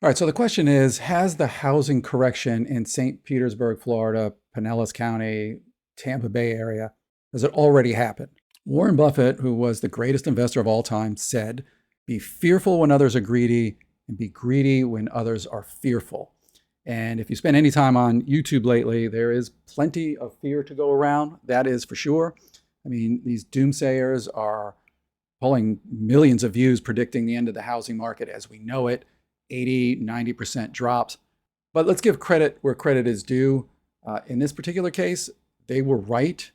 All right, so the question is, has the housing correction in St. Petersburg, Florida, Pinellas County, Tampa Bay area, has it already happened? Warren Buffett, who was the greatest investor of all time, said, be fearful when others are greedy and be greedy when others are fearful. And if you spend any time on YouTube lately, there is plenty of fear to go around. That is for sure. I mean, these doomsayers are pulling millions of views predicting the end of the housing market as we know it, 80, 90% drops. But let's give credit where credit is due. In this particular case, they were right.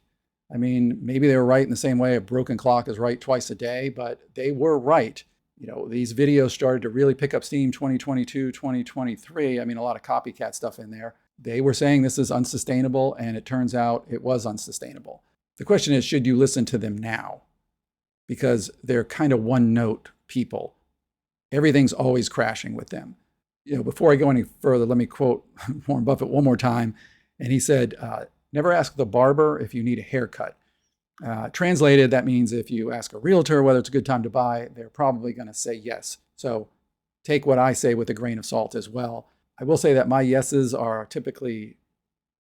I mean, maybe they were right in the same way a broken clock is right twice a day, but they were right. You know, these videos started to really pick up steam 2022, 2023. I mean, a lot of copycat stuff in there. They were saying this is unsustainable, and it turns out it was unsustainable. The question is, should you listen to them now? Because they're kind of one-note people. Everything's always crashing with them. You know, before I go any further, let me quote Warren Buffett one more time. And he said, never ask the barber if you need a haircut. Translated, that means if you ask a realtor whether it's a good time to buy, they're probably going to say yes. So take what I say with a grain of salt as well. I will say that my yeses are typically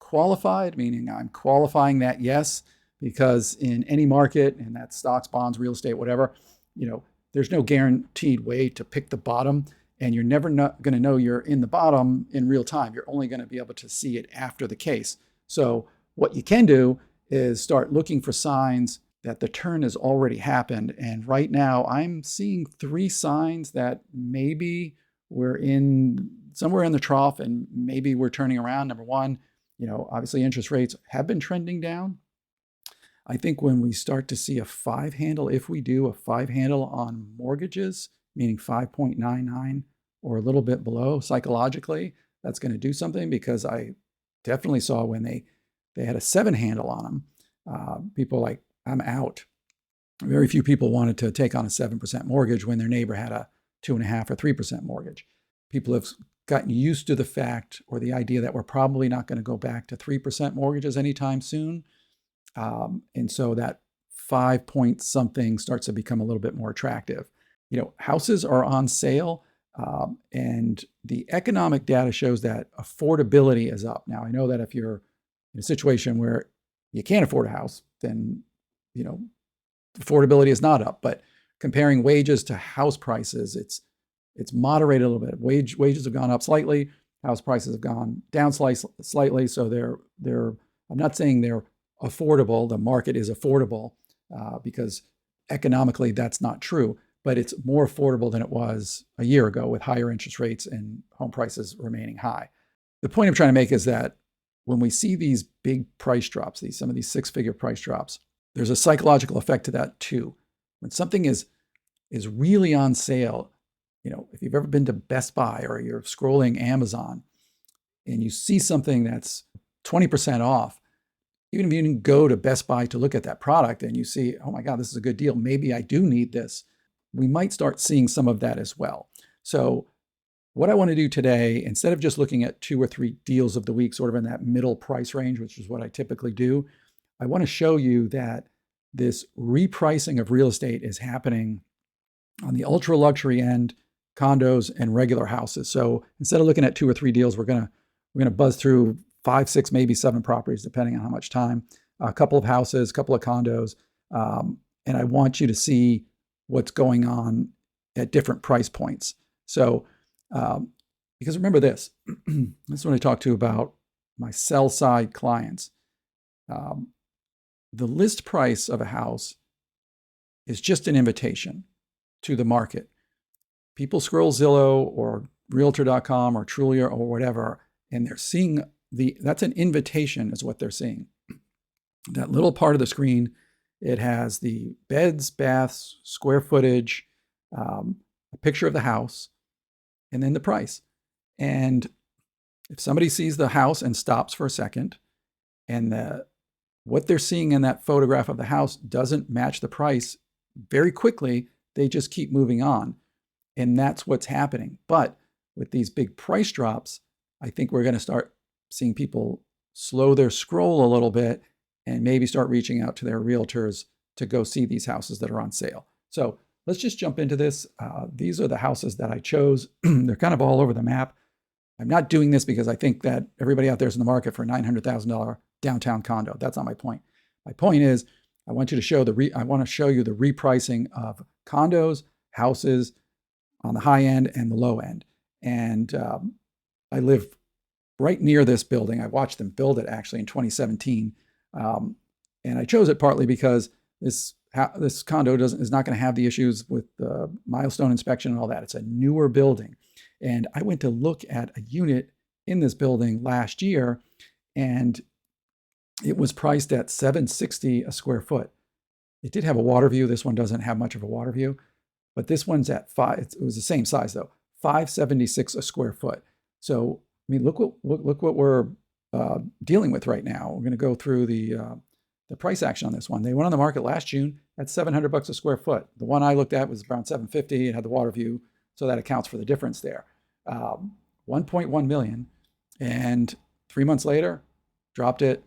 qualified, meaning I'm qualifying that yes, because in any market, and that's stocks, bonds, real estate, whatever, you know, there's no guaranteed way to pick the bottom, and you're never going to know you're in the bottom in real time. You're only going to be able to see it after the case. So what you can do is start looking for signs that the turn has already happened. And right now I'm seeing 3 signs that maybe we're in somewhere in the trough and maybe we're turning around. Number one, you know, obviously interest rates have been trending down. I think when we start to see a 5 handle, if we do a 5 handle on mortgages, meaning 5.99 or a little bit below psychologically, that's going to do something, because I definitely saw when they had a 7 handle on them, people like, I'm out. Very few people wanted to take on a 7% mortgage when their neighbor had a 2.5 or 3% mortgage. People have gotten used to the fact or the idea that we're probably not going to go back to 3% mortgages anytime soon. And so that 5 point something starts to become a little bit more attractive. You know, houses are on sale, and the economic data shows that affordability is up. Now, I know that if you're in a situation where you can't afford a house, then, you know, affordability is not up. But comparing wages to house prices, it's moderated a little bit. Wages have gone up slightly. House prices have gone down slightly. So they're I'm not saying they're affordable. The market is affordable, because economically that's not true, but it's more affordable than it was a year ago with higher interest rates and home prices remaining high. The point I'm trying to make is that when we see these big price drops, some of these 6-figure price drops, there's a psychological effect to that too. When something is really on sale, you know, if you've ever been to Best Buy or you're scrolling Amazon and you see something that's 20% off, even if you didn't go to Best Buy to look at that product and you see, oh my God, this is a good deal, maybe I do need this, we might start seeing some of that as well. So what I want to do today, instead of just looking at 2 or 3 deals of the week, sort of in that middle price range, which is what I typically do, I want to show you that this repricing of real estate is happening on the ultra luxury end, condos and regular houses. So instead of looking at 2 or 3 deals, we're gonna buzz through 5, 6, maybe 7 properties, depending on how much time, a couple of houses, a couple of condos. And I want you to see what's going on at different price points. So, because remember this, this is what I talk to about my sell side clients. The list price of a house is just an invitation to the market. People scroll Zillow or Realtor.com or Trulia or whatever, and they're seeing that's an invitation is what they're seeing. That little part of the screen, it has the beds, baths, square footage, a picture of the house, and then the price. And if somebody sees the house and stops for a second, and what they're seeing in that photograph of the house doesn't match the price, very quickly, they just keep moving on. And that's what's happening. But with these big price drops, I think we're going to start seeing people slow their scroll a little bit and maybe start reaching out to their realtors to go see these houses that are on sale. So let's just jump into this. These are the houses that I chose. They're kind of all over the map. I'm not doing this because I think that everybody out there is in the market for a $900,000 downtown condo. That's not my point. My point is I want you to show I want to show you the repricing of condos, houses on the high end and the low end. And I live right near this building. I watched them build it actually in 2017. And I chose it partly because this condo is not going to have the issues with the milestone inspection and all that. It's a newer building. And I went to look at a unit in this building last year, and it was priced at $760 a square foot. It did have a water view. This one doesn't have much of a water view, but this one's at it was the same size though, $576 a square foot. So, I mean, look what we're dealing with right now. We're going to go through the price action on this one. They went on the market last June at $700 a square foot. The one I looked at was around $750. It had the water view, so that accounts for the difference there. 1.1 million, and 3 months later, dropped it.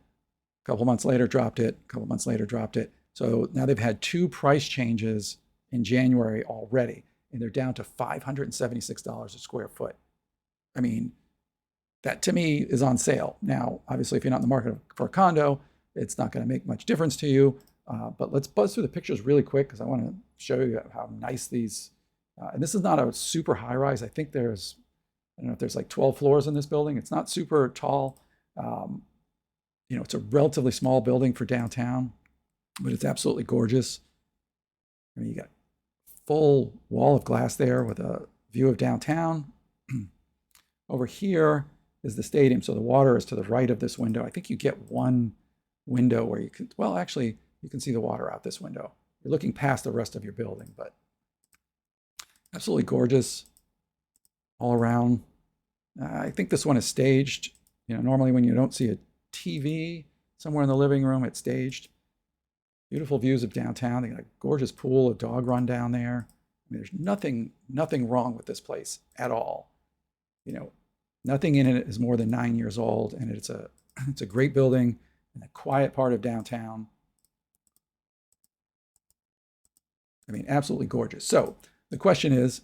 A couple months later, dropped it. A couple months later, dropped it. So now they've had 2 price changes in January already, and they're down to $576 a square foot. I mean, that to me is on sale. Now, obviously, if you're not in the market for a condo, it's not going to make much difference to you. But let's buzz through the pictures really quick because I want to show you how nice these. And this is not a super high rise. I think there's, I don't know if there's like 12 floors in this building. It's not super tall. It's a relatively small building for downtown, but it's absolutely gorgeous. I mean, you got full wall of glass there with a view of downtown. Over here is the stadium. So the water is to the right of this window. I think you get one window where you can, well, actually, you can see the water out this window. You're looking past the rest of your building, but absolutely gorgeous all around. I think this one is staged. Normally when you don't see a TV somewhere in the living room, it's staged. Beautiful views of downtown. They got a gorgeous pool, a dog run down there. I mean, there's nothing wrong with this place at all. Nothing in it is more than 9 years old, and it's a great building in a quiet part of downtown. I mean, absolutely gorgeous. So the question is,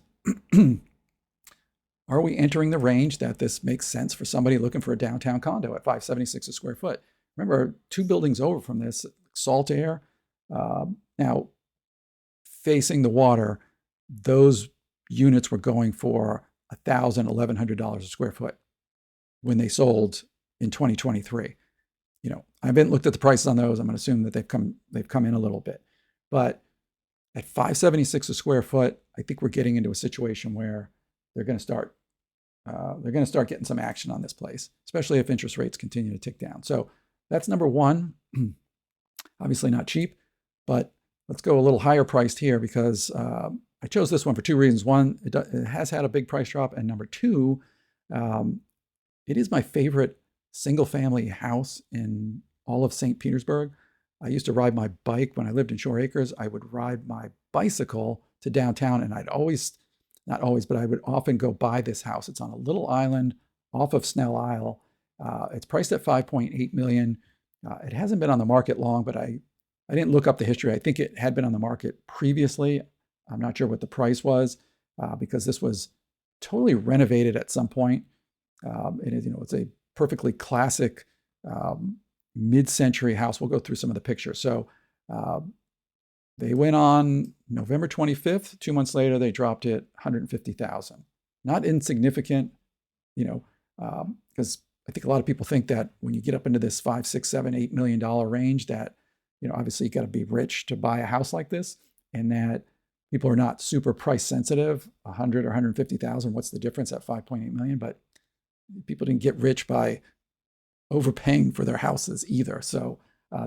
are we entering the range that this makes sense for somebody looking for a downtown condo at $576 a square foot? Remember, 2 buildings over from this, Salt Air. Now, facing the water, those units were going for $1,000, $1,100 a square foot when they sold in 2023. I haven't looked at the prices on those. I'm going to assume that they've come in a little bit, but at $576 a square foot, I think we're getting into a situation where they're going to start getting some action on this place, especially if interest rates continue to tick down. So that's number one. Obviously not cheap, but let's go a little higher priced here because I chose this one for 2 reasons. One, it has had a big price drop, and number 2, it is my favorite single-family house in all of St. Petersburg. I used to ride my bike when I lived in Shore Acres. I would ride my bicycle to downtown, and not always, but I would often go by this house. It's on a little island off of Snell Isle. It's priced at $5.8 million. It hasn't been on the market long, but I didn't look up the history. I think it had been on the market previously. I'm not sure what the price was because this was totally renovated at some point. It's a perfectly classic mid-century house. We'll go through some of the pictures. So they went on November 25th. 2 months later, they dropped it $150,000. Not insignificant, because I think a lot of people think that when you get up into this $5, $6, $7, $8 million range, that obviously you got to be rich to buy a house like this, and that people are not super price sensitive. 100 or 150,000. What's the difference at 5.8 million? But people didn't get rich by overpaying for their houses either. So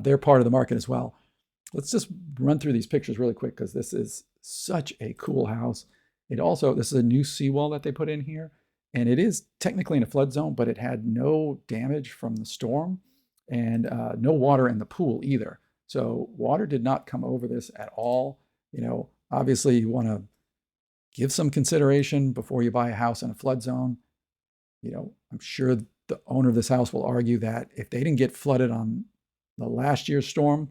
they're part of the market as well. Let's just run through these pictures really quick because this is such a cool house. This is a new seawall that they put in here, and it is technically in a flood zone, but it had no damage from the storm and no water in the pool either. So water did not come over this at all. Obviously you want to give some consideration before you buy a house in a flood zone. I'm sure the owner of this house will argue that if they didn't get flooded on the last year's storm,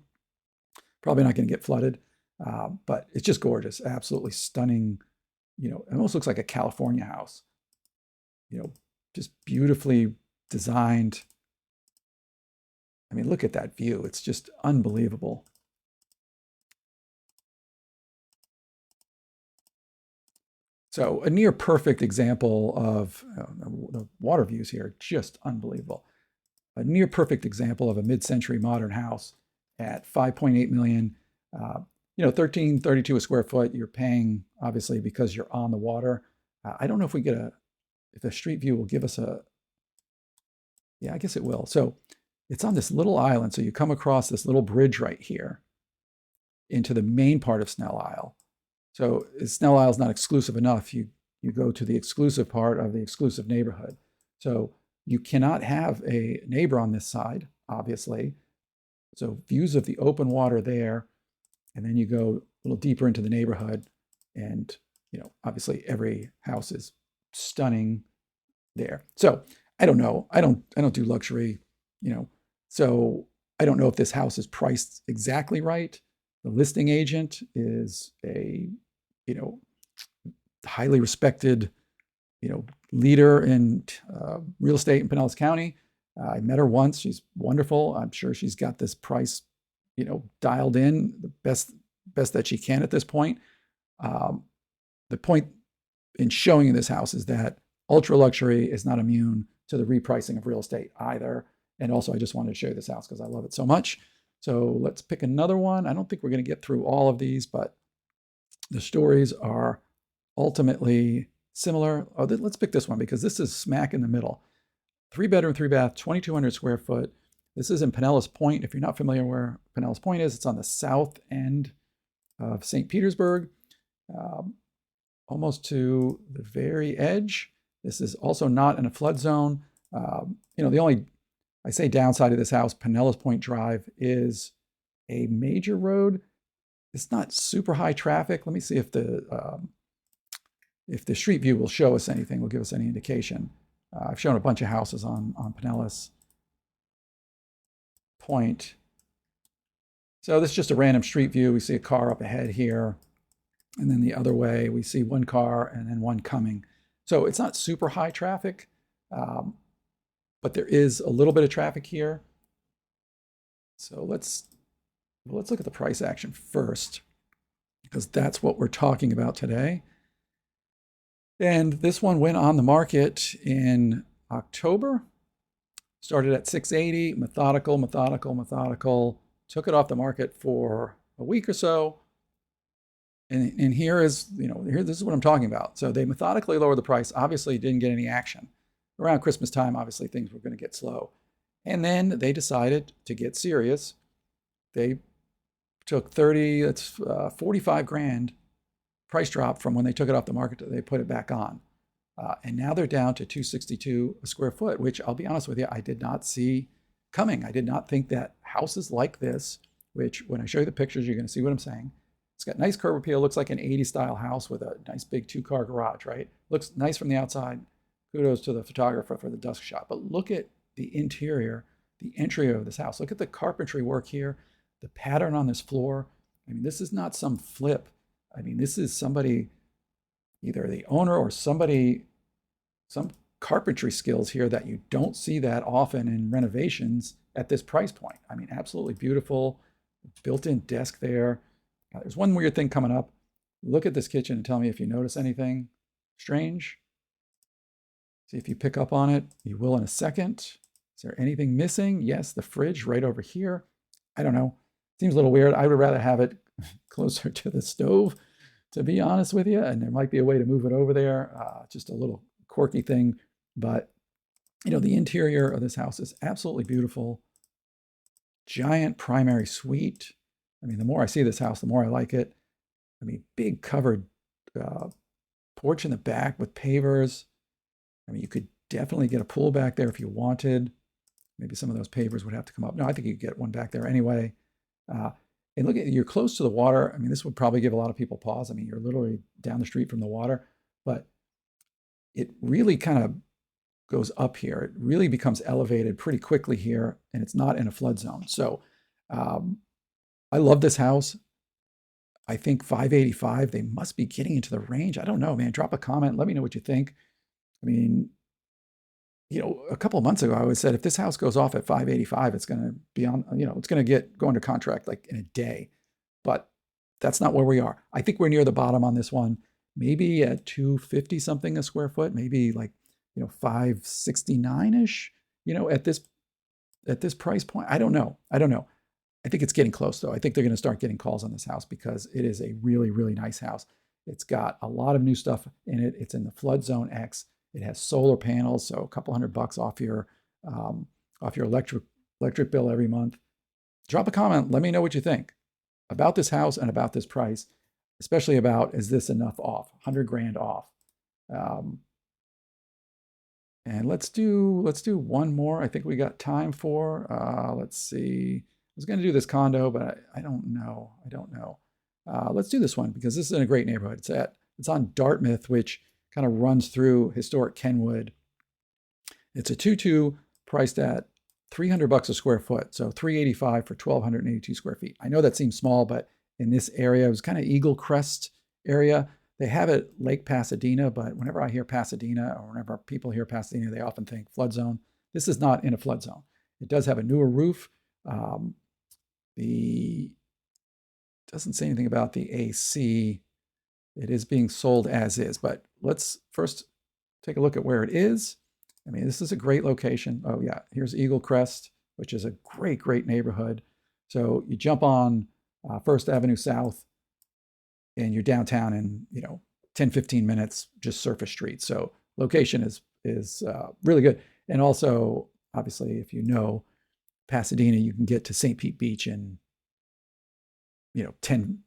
probably not going to get flooded. But it's just gorgeous, absolutely stunning. It almost looks like a California house, just beautifully designed. I mean, look at that view. It's just unbelievable. So a near perfect example of the water views here, just unbelievable. A near perfect example of a mid-century modern house at 5.8 million. 1332 a square foot. You're paying obviously because you're on the water. I don't know if we get if the street view will give us yeah, I guess it will. So it's on this little island. So you come across this little bridge right here into the main part of Snell Isle. So Snell Isle is not exclusive enough. You go to the exclusive part of the exclusive neighborhood. So you cannot have a neighbor on this side, obviously. So views of the open water there, and then you go a little deeper into the neighborhood, and obviously every house is stunning there. So I don't know. I don't do luxury, so I don't know if this house is priced exactly right. The listing agent is a highly respected leader in real estate in Pinellas County. I met her once. She's wonderful. I'm sure she's got this price dialed in the best that she can at this point. The point in showing you this house is that ultra luxury is not immune to the repricing of real estate either. And also, I just wanted to show you this house because I love it so much. So let's pick another one. I don't think we're going to get through all of these, but the stories are ultimately similar. Oh, let's pick this one because this is smack in the middle. 3-bedroom, 3-bath, 2,200 square foot. This is in Pinellas Point. If you're not familiar where Pinellas Point is, it's on the south end of St. Petersburg, almost to the very edge. This is also not in a flood zone. The only, I say, downside of this house, Pinellas Point Drive, is a major road. It's not super high traffic. Let me see if the street view will show us anything, will give us any indication. I've shown a bunch of houses on Pinellas Point. So this is just a random street view. We see a car up ahead here. And then the other way, we see one car and then one coming. So it's not super high traffic, but there is a little bit of traffic here. So let's look at the price action first, because that's what we're talking about today. And this one went on the market in October, started at 680, methodical, took it off the market for a week or so. And here is, this is what I'm talking about. So they methodically lowered the price, obviously didn't get any action. Around Christmas time, obviously things were going to get slow. And then they decided to get serious. They took 45 grand price drop from when they took it off the market to they put it back on. And now they're down to 262 a square foot, which I'll be honest with you, I did not see coming. I did not think that houses like this, which when I show you the pictures, you're going to see what I'm saying. It's got nice curb appeal, looks like an 80s style house with a nice big 2-car garage, right? Looks nice from the outside. Kudos to the photographer for the dusk shot. But look at the interior, the entry of this house. Look at the carpentry work here, the pattern on this floor. I mean, this is not some flip. I mean, this is somebody, either the owner or somebody, some carpentry skills here that you don't see that often in renovations at this price point. I mean, absolutely beautiful, built-in desk there. There's one weird thing coming up. Look at this kitchen and tell me if you notice anything strange. See if you pick up on it. You will in a second. Is there anything missing? Yes, the fridge right over here. I don't know. Seems a little weird. I would rather have it closer to the stove, to be honest with you. And there might be a way to move it over there. Just a little quirky thing. But, the interior of this house is absolutely beautiful. Giant primary suite. I mean, the more I see this house, the more I like it. I mean, big covered porch in the back with pavers. I mean, you could definitely get a pool back there if you wanted. Maybe some of those pavers would have to come up. No, I think you could get one back there anyway. And look, you're close to the water. I mean, this would probably give a lot of people pause. I mean, you're literally down the street from the water, but it really kind of goes up here. It really becomes elevated pretty quickly here, and it's not in a flood zone. So I love this house. I think 585, they must be getting into the range. I don't know, man. Drop a comment. Let me know what you think. I mean, a couple of months ago, I always said if this house goes off at 585, it's going to be on, it's going to go under contract like in a day. But that's not where we are. I think we're near the bottom on this one, maybe at 250 something a square foot, maybe like, 569-ish, at this price point. I don't know. I think it's getting close though. I think they're going to start getting calls on this house because it is a really, really nice house. It's got a lot of new stuff in it. It's in the flood zone X. It has solar panels, so a couple $100 off your electric bill every month. Drop a comment. Let me know what you think about this house and about this price, especially about, is this enough off? 100 grand off. And let's do one more. I think we got time for. Let's see. I was going to do this condo, but I don't know. Let's do this one because this is in a great neighborhood. It's on Dartmouth, which kind of runs through historic Kenwood. It's a 2-2 priced at $300 a square foot, so $385 for 1,282 square feet. I know that seems small, but in this area, it was kind of Eagle Crest area. They have it Lake Pasadena, but whenever I hear Pasadena or whenever people hear Pasadena, they often think flood zone. This is not in a flood zone. It does have a newer roof. Doesn't say anything about the AC. It is being sold as is, but let's first take a look at where it is. I mean, this is a great location. Oh yeah, here's Eagle Crest, which is a great, great neighborhood. So you jump on First Avenue South and you're downtown in, 10, 15 minutes, just surface street. So location is really good. And also, obviously, if you know Pasadena, you can get to St. Pete Beach in, 10,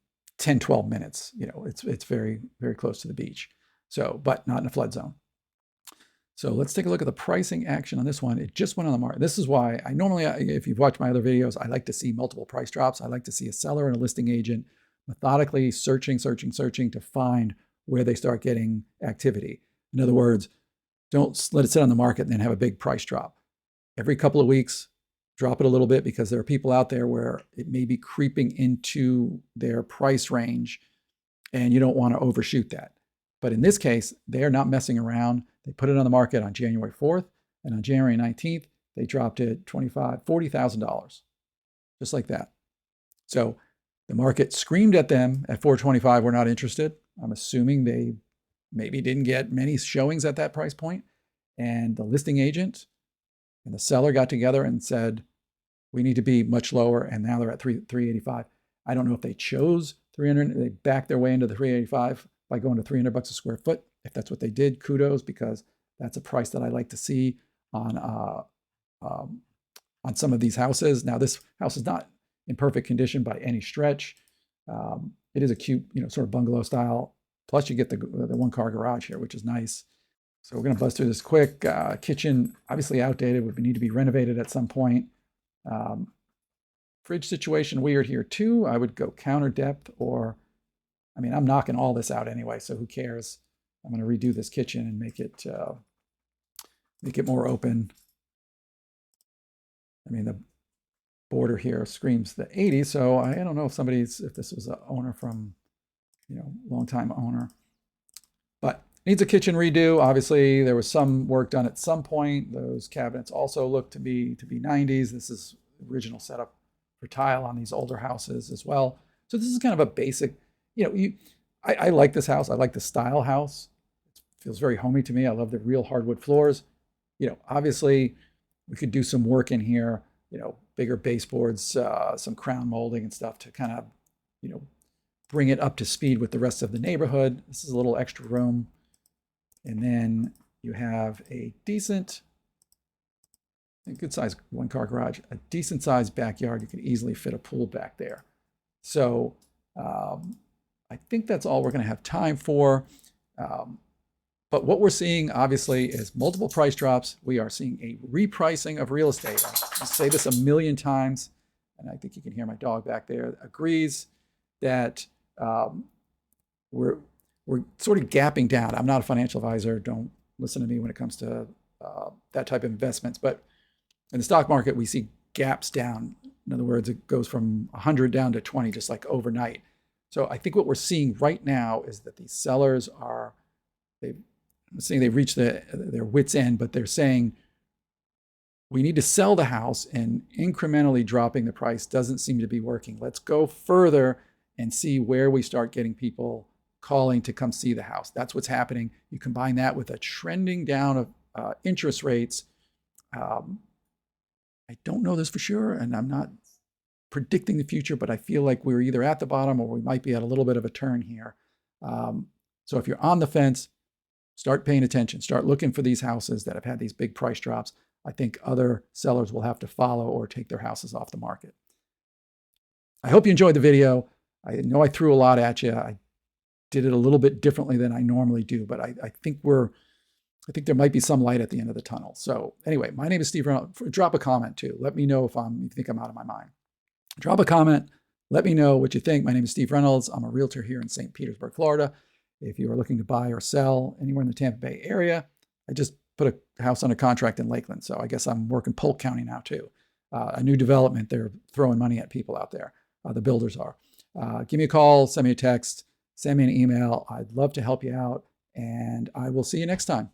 12 minutes. It's very, very close to the beach. So, but not in a flood zone. So let's take a look at the pricing action on this one. It just went on the market. This is why I normally, if you've watched my other videos, I like to see multiple price drops. I like to see a seller and a listing agent methodically searching to find where they start getting activity. In other words, don't let it sit on the market and then have a big price drop. Every couple of weeks, drop it a little bit because there are people out there where it may be creeping into their price range and you don't want to overshoot that. But in this case, they are not messing around. They put it on the market on January 4th, and on January 19th, they dropped it $40,000, just like that. So the market screamed at them at 425, we're not interested. I'm assuming they maybe didn't get many showings at that price point. And the listing agent and the seller got together and said, we need to be much lower. And now they're at 385. I don't know if they chose 300. They backed their way into the 385 by going to $300 a square foot. If that's what they did, kudos, because that's a price that I like to see on some of these houses. Now, this house is not in perfect condition by any stretch. It is a cute, sort of bungalow style. Plus, you get the one-car garage here, which is nice. So we're going to buzz through this quick. Kitchen, obviously outdated, would need to be renovated at some point. Fridge situation weird here too. I would go counter depth, or, I'm knocking all this out anyway, so who cares? I'm going to redo this kitchen and make it more open. The border here screams the 80s, so I don't know if this was an owner from, long-time owner, but needs a kitchen redo. Obviously, there was some work done at some point. Those cabinets also look to be 90s. This is original setup for tile on these older houses as well. So this is kind of a basic, I like this house. I like the style house. It feels very homey to me. I love the real hardwood floors. Obviously we could do some work in here, bigger baseboards, some crown molding and stuff to kind of, bring it up to speed with the rest of the neighborhood. This is a little extra room. And then you have a good size one-car garage, a decent sized backyard. You can easily fit a pool back there. So I think that's all we're going to have time for. But what we're seeing, obviously, is multiple price drops. We are seeing a repricing of real estate. I say this a million times, and I think you can hear my dog back there, agrees that we're sort of gapping down. I'm not a financial advisor. Don't listen to me when it comes to that type of investments. But in the stock market, we see gaps down. In other words, it goes from 100 down to 20, just like overnight. So I think what we're seeing right now is that these sellers are, I'm saying they've reached their wits' end, but they're saying we need to sell the house, and incrementally dropping the price doesn't seem to be working. Let's go further and see where we start getting people calling to come see the house. That's what's happening. You combine that with a trending down of interest rates. I don't know this for sure, and I'm not predicting the future, but I feel like we're either at the bottom or we might be at a little bit of a turn here. So if you're on the fence, start paying attention. Start looking for these houses that have had these big price drops. I think other sellers will have to follow or take their houses off the market. I hope you enjoyed the video. I know I threw a lot at you. I did it a little bit differently than I normally do, but I think there might be some light at the end of the tunnel. So anyway, my name is Steve Reynolds. Drop a comment too. Let me know if you think I'm out of my mind. Drop a comment. Let me know what you think. My name is Steve Reynolds. I'm a realtor here in St. Petersburg, Florida. If you are looking to buy or sell anywhere in the Tampa Bay area, I just put a house under contract in Lakeland. So I guess I'm working Polk County now too. A new development. They're throwing money at people out there. The builders are. Give me a call, send me a text, send me an email. I'd love to help you out, and I will see you next time.